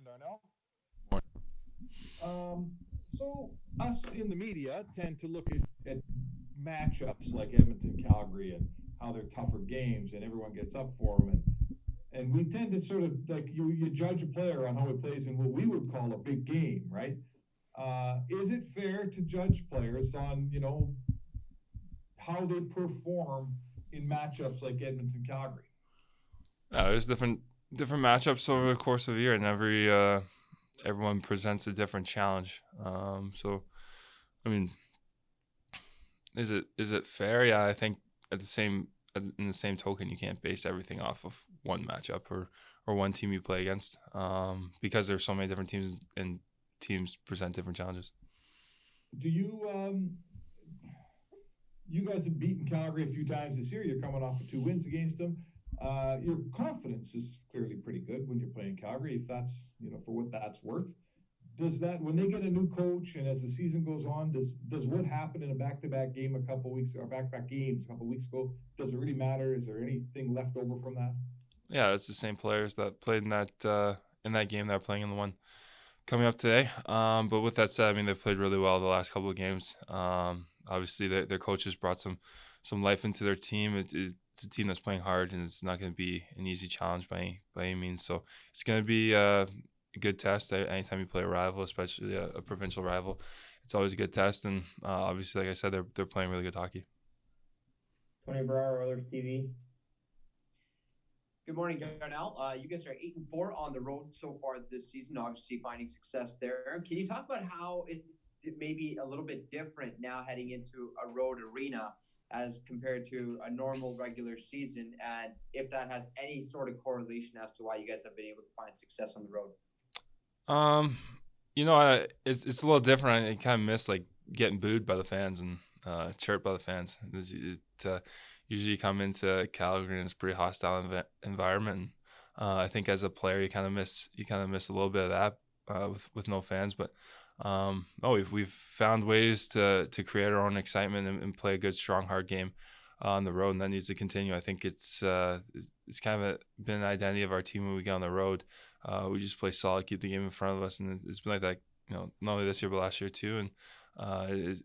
Darnell. So us in the media tend to look at matchups like Edmonton, Calgary, and how they're tougher games, and everyone gets up for them, and we tend to sort of like you judge a player on how he plays in what we would call a big game, right? Is it fair to judge players on how they perform in matchups like Edmonton, Calgary? There's different matchups over the course of a year, and everyone presents a different challenge. So, I mean, is it fair? Yeah, I think in the same token, you can't base everything off of one matchup or one team you play against, because there's so many different teams and teams present different challenges. Do you guys have beaten Calgary a few times this year. You're coming off of 2 wins against them. Your confidence is clearly pretty good when you're playing Calgary, if that's, for what that's worth. Does that, when they get a new coach and as the season goes on, does what happened in a back-to-back game a couple weeks, or back-to-back games a couple weeks ago, does it really matter? Is there anything left over from that? Yeah, it's the same players that played in that game that are playing in the one coming up today. But with that said, I mean, they've played really well the last couple of games. Obviously, their coaches brought some life into their team. It's a team that's playing hard, and it's not going to be an easy challenge by any means. So it's going to be a good test anytime you play a rival, especially a provincial rival. It's always a good test, and obviously, like I said, they're playing really good hockey. Tony Brower, Oilers TV. Good morning, Darnell. You guys are 8-4 on the road so far this season, obviously finding success there. Can you talk about how it's maybe a little bit different now heading into a road arena as compared to a normal regular season, and if that has any sort of correlation as to why you guys have been able to find success on the road? It's a little different. I kind of miss like getting booed by the fans and chirped by the fans. Usually you come into Calgary and it's a pretty hostile environment. I think as a player you kind of miss a little bit of that with no fans. But we've found ways to create our own excitement and play a good, strong, hard game on the road, and that needs to continue. I think it's kind of been an identity of our team when we get on the road. We just play solid, keep the game in front of us, and it's been like that, not only this year but last year too. And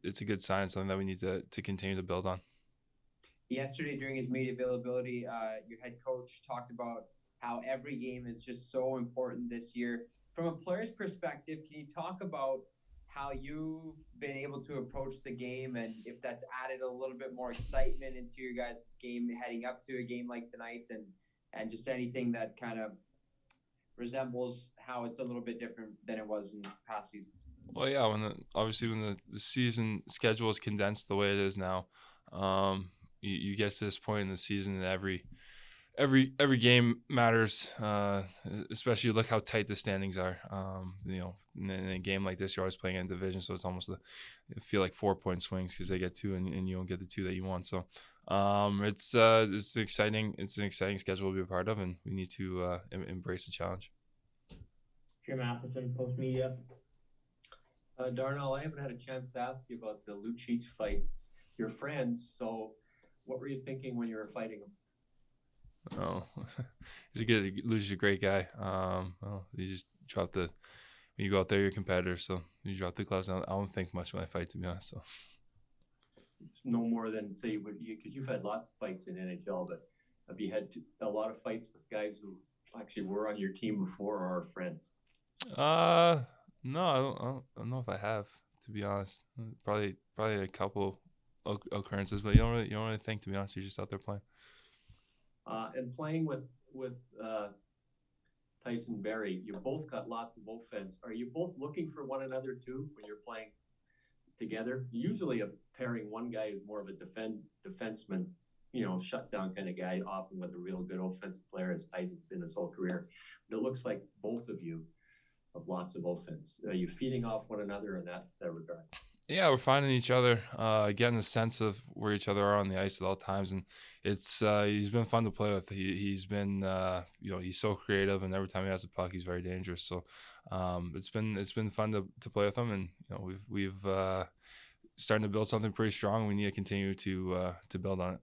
it's a good sign, something that we need to continue to build on. Yesterday, during his media availability, your head coach talked about how every game is just so important this year. From a player's perspective, can you talk about how you've been able to approach the game, and if that's added a little bit more excitement into your guys' game heading up to a game like tonight, and just anything that kind of resembles how it's a little bit different than it was in past seasons? Well, yeah, when the season schedule is condensed the way it is now, you get to this point in the season and every game matters, especially look how tight the standings are. In a game like this, you're always playing in division, so it's almost feel like 4-point swings because they get 2 and you don't get the 2 that you want. So it's an exciting schedule to be a part of, and we need to embrace the challenge. Jim Atherton, Post Media. Darnell, I haven't had a chance to ask you about the Lucic fight. You're friends, so what were you thinking when you were fighting him? Oh, Lucic a great guy. You just drop when you go out there, you're a competitor, so you drop the gloves. I don't think much when I fight, to be honest. So no more than say, because you've had lots of fights in NHL, but have you had a lot of fights with guys who actually were on your team before or are friends? No, I don't know if I have, to be honest. Probably a couple occurrences, but you don't really think, to be honest. You're just out there playing. And playing with Tyson Barrie, you both got lots of offense. Are you both looking for one another too when you're playing together? Usually a pairing, one guy is more of a defenseman, shutdown kind of guy, often with a real good offensive player, as Tyson's been his whole career. But it looks like both of you have lots of offense. Are you feeding off one another in that regard? Yeah, we're finding each other, getting a sense of where each other are on the ice at all times, and he's been fun to play with. He's been he's so creative, and every time he has the puck, he's very dangerous. So it's been fun to play with him, and we've starting to build something pretty strong. We need to continue to build on it.